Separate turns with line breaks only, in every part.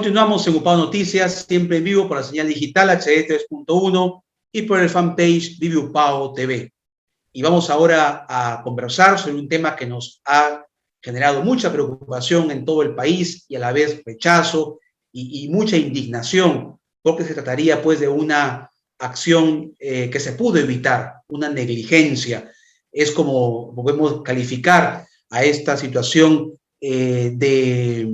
Continuamos en UPAO Noticias, siempre en vivo por la señal digital HD 3.1 y por el fanpage Vive UPAO TV. Y vamos ahora a conversar sobre un tema que nos ha generado mucha preocupación en todo el país y a la vez rechazo y mucha indignación, porque se trataría pues de una acción que se pudo evitar, una negligencia. Es como podemos calificar a esta situación de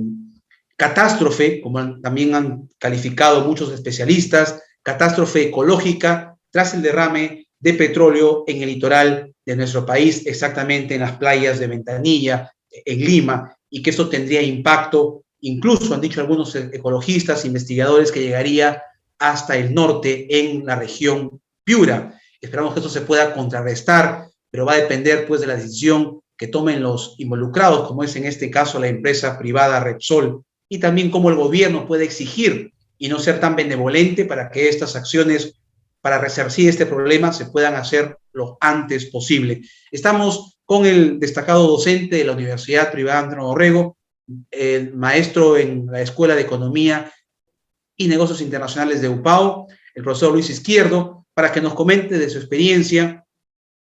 catástrofe, como también han calificado muchos especialistas, catástrofe ecológica tras el derrame de petróleo en el litoral de nuestro país, exactamente en las playas de Ventanilla, en Lima, y que esto tendría impacto, incluso han dicho algunos ecologistas, investigadores, que llegaría hasta el norte en la región Piura. Esperamos que esto se pueda contrarrestar, pero va a depender pues de la decisión que tomen los involucrados, como es en este caso la empresa privada Repsol, y también cómo el gobierno puede exigir y no ser tan benevolente para que estas acciones para resarcir este problema se puedan hacer lo antes posible. Estamos con el destacado docente de la Universidad Privada Andrés Orrego, el maestro en la Escuela de Economía y Negocios Internacionales de UPAO, el profesor Luis Izquierdo, para que nos comente de su experiencia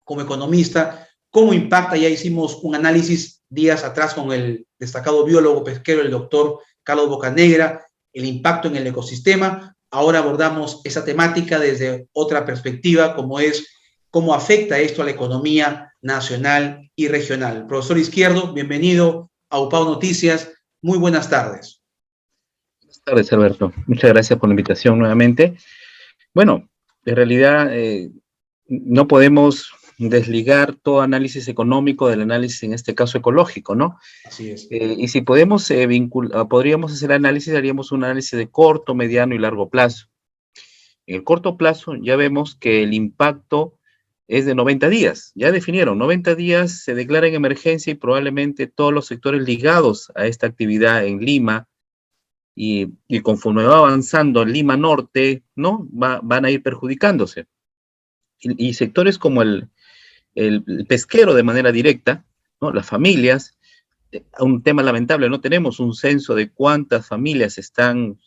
como economista, cómo impacta. Ya hicimos un análisis días atrás con el destacado biólogo pesquero, el doctor Carlos Bocanegra, el impacto en el ecosistema. Ahora abordamos esa temática desde otra perspectiva, como es cómo afecta esto a la economía nacional y regional. Profesor Izquierdo, bienvenido a UPAO Noticias. Muy buenas tardes.
Buenas tardes, Alberto. Muchas gracias por la invitación nuevamente. Bueno, en realidad no podemos desligar todo análisis económico del análisis, en este caso ecológico, ¿no?
Así es.
Y si podemos podríamos hacer análisis, haríamos un análisis de corto, mediano y largo plazo. En el corto plazo ya vemos que el impacto es de 90 días. Ya definieron, 90 días se declara en emergencia y probablemente todos los sectores ligados a esta actividad en Lima y conforme va avanzando en Lima Norte, ¿no? Van a ir perjudicándose. Y sectores como el pesquero de manera directa, ¿no? Las familias, un tema lamentable, no tenemos un censo de cuántas familias están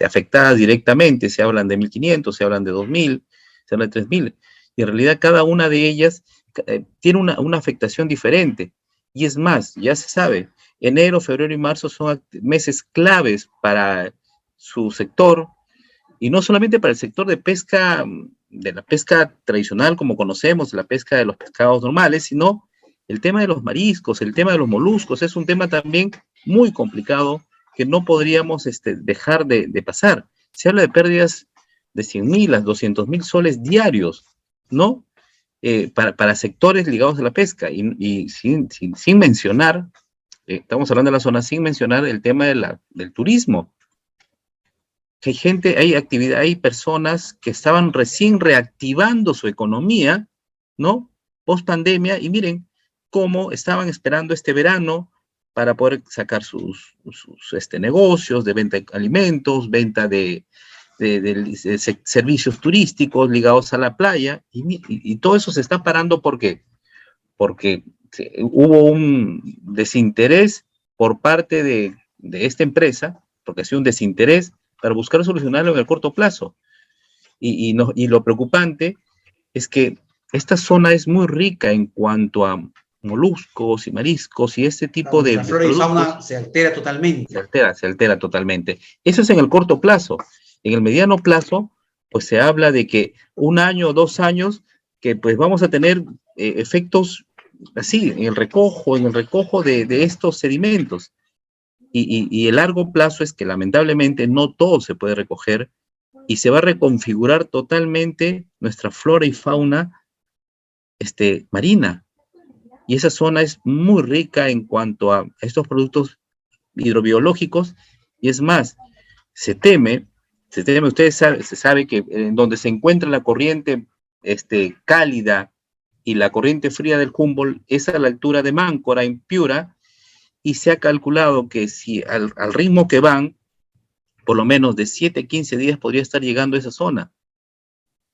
afectadas directamente, se hablan de 1.500, se hablan de 2.000, se hablan de 3.000, y en realidad cada una de ellas tiene una afectación diferente, y es más, ya se sabe, enero, febrero y marzo son meses claves para su sector, y no solamente para el sector de pesca, de la pesca tradicional como conocemos, la pesca de los pescados normales, sino el tema de los mariscos, el tema de los moluscos, es un tema también muy complicado que no podríamos dejar de pasar. Se habla de pérdidas de 100.000 a 200.000 soles diarios, ¿no? Para sectores ligados a la pesca, y sin mencionar, estamos hablando de la zona, sin mencionar el tema del turismo. Hay gente, hay actividad, hay personas que estaban recién reactivando su economía, ¿no? Post pandemia, y miren cómo estaban esperando este verano para poder sacar sus negocios de venta de alimentos, venta de servicios turísticos ligados a la playa, y todo eso se está parando. ¿Por qué? Porque hubo un desinterés por parte de esta empresa, porque ha sido un desinterés para buscar solucionarlo en el corto plazo. Y lo preocupante es que esta zona es muy rica en cuanto a moluscos y mariscos y este tipo de
flora y fauna se altera totalmente.
Se altera totalmente. Eso es en el corto plazo. En el mediano plazo, pues se habla de que 1 año o 2 años, que pues vamos a tener efectos así, en el recojo de estos sedimentos. Y el largo plazo es que lamentablemente no todo se puede recoger y se va a reconfigurar totalmente nuestra flora y fauna marina. Y esa zona es muy rica en cuanto a estos productos hidrobiológicos, y es más, se teme, se sabe que en donde se encuentra la corriente cálida y la corriente fría del Humboldt es a la altura de Máncora, en Piura, y se ha calculado que si al ritmo que van, por lo menos de 7 a 15 días podría estar llegando a esa zona.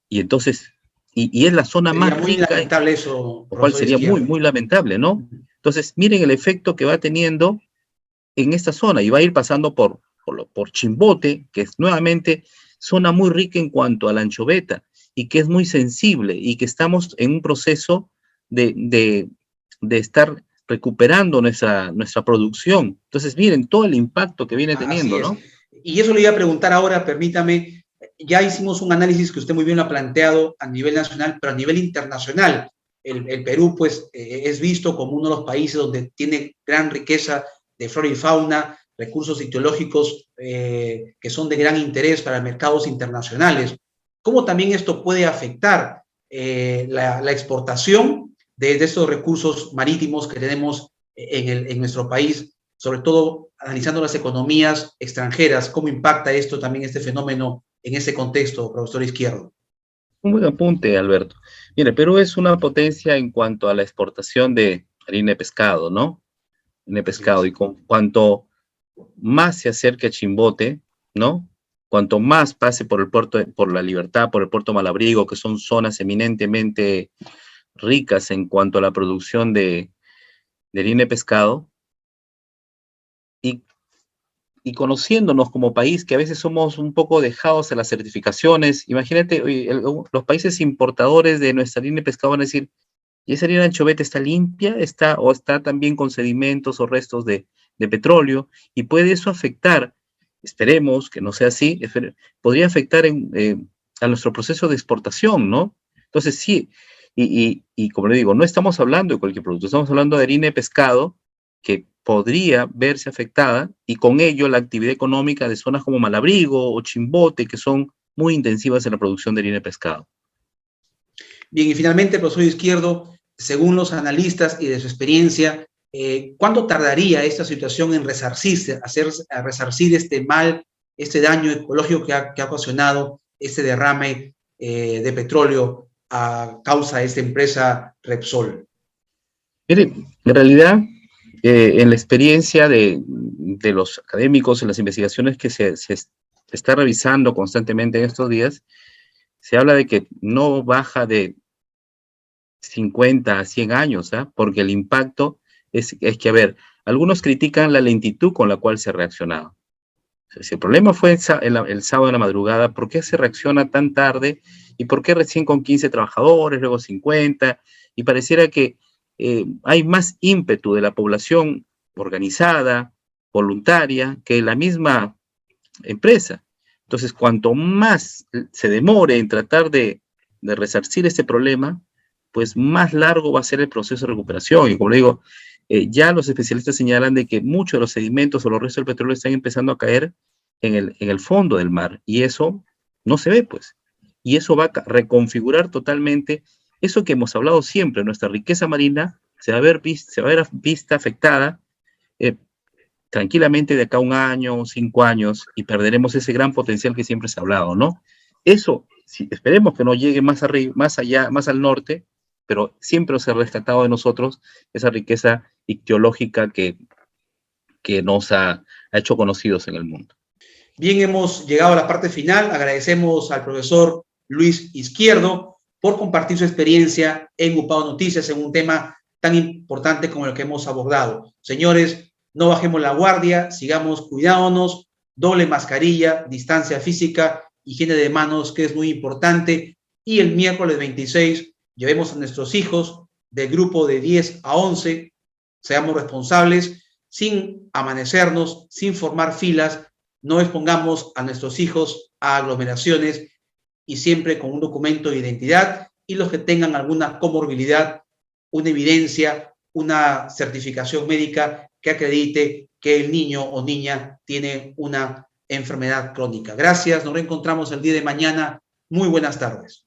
Y entonces, y es la zona
sería
más
muy
rica.
Lamentable eso,
lo cual sería muy, muy lamentable, ¿no? Entonces, miren el efecto que va teniendo en esta zona, y va a ir pasando por por Chimbote, que es nuevamente zona muy rica en cuanto a la anchoveta y que es muy sensible y que estamos en un proceso de estar recuperando nuestra producción. Entonces, miren todo el impacto que viene
Así
teniendo,
es.
¿no?
Y eso le iba a preguntar ahora, permítame, ya hicimos un análisis que usted muy bien lo ha planteado a nivel nacional, pero a nivel internacional. El Perú, pues, es visto como uno de los países donde tiene gran riqueza de flora y fauna, recursos ictiológicos que son de gran interés para mercados internacionales. ¿Cómo también esto puede afectar la exportación de estos recursos marítimos que tenemos en nuestro país, sobre todo analizando las economías extranjeras? ¿Cómo impacta esto también, este fenómeno, en ese contexto, profesor Izquierdo?
Un buen apunte, Alberto. Mire, Perú es una potencia en cuanto a la exportación de harina de pescado, ¿no? Harina de
Así
pescado.
es.
Y cuanto más se acerque a Chimbote, ¿no? Cuanto más pase por el puerto, por La Libertad, por el puerto Malabrigo, que son zonas eminentemente ricas en cuanto a la producción de harina de pescado, y, y conociéndonos como país, que a veces somos un poco dejados a las certificaciones, imagínate, oye, los países importadores de nuestra harina de pescado van a decir, ¿y esa harina de anchoveta está limpia? ¿O está también con sedimentos o restos de petróleo? Y puede eso afectar, esperemos que no sea así, podría afectar a nuestro proceso de exportación, ¿no? Entonces sí, y como le digo, no estamos hablando de cualquier producto, estamos hablando de harina de pescado que podría verse afectada y con ello la actividad económica de zonas como Malabrigo o Chimbote, que son muy intensivas en la producción de harina de pescado.
Bien, y finalmente, profesor Izquierdo, según los analistas y de su experiencia, ¿cuánto tardaría esta situación en resarcirse, a resarcir este mal, este daño ecológico que ha ocasionado este derrame de petróleo a causa de esta empresa Repsol?
Mire, en realidad, en la experiencia de los académicos, en las investigaciones que se está revisando constantemente en estos días, se habla de que no baja de 50 a 100 años, ¿ah? Porque el impacto es que, a ver, algunos critican la lentitud con la cual se ha reaccionado. O sea, si el problema fue el sábado de la madrugada, ¿por qué se reacciona tan tarde? ¿Y por qué recién con 15 trabajadores, luego 50? Y pareciera que hay más ímpetu de la población organizada, voluntaria, que la misma empresa. Entonces, cuanto más se demore en tratar de resarcir este problema, pues más largo va a ser el proceso de recuperación. Y como le digo, ya los especialistas señalan de que muchos de los sedimentos o los restos del petróleo están empezando a caer en el fondo del mar, y eso no se ve, pues. Y eso va a reconfigurar totalmente eso que hemos hablado siempre, nuestra riqueza marina se va a ver vista afectada tranquilamente de acá a un año, 5 años, y perderemos ese gran potencial que siempre se ha hablado, ¿no? Eso, esperemos que no llegue más arriba, más allá, más al norte, pero siempre se ha rescatado de nosotros esa riqueza ictiológica que nos ha hecho conocidos en el mundo.
Bien, hemos llegado a la parte final. Agradecemos al profesor Luis Izquierdo por compartir su experiencia en UPAO Noticias en un tema tan importante como el que hemos abordado. Señores, no bajemos la guardia, sigamos cuidándonos, doble mascarilla, distancia física, higiene de manos, que es muy importante. Y el miércoles 26 llevemos a nuestros hijos del grupo de 10 a 11, seamos responsables, sin amanecernos, sin formar filas. No expongamos a nuestros hijos a aglomeraciones y siempre con un documento de identidad, y los que tengan alguna comorbilidad, una evidencia, una certificación médica que acredite que el niño o niña tiene una enfermedad crónica. Gracias, nos reencontramos el día de mañana. Muy buenas tardes.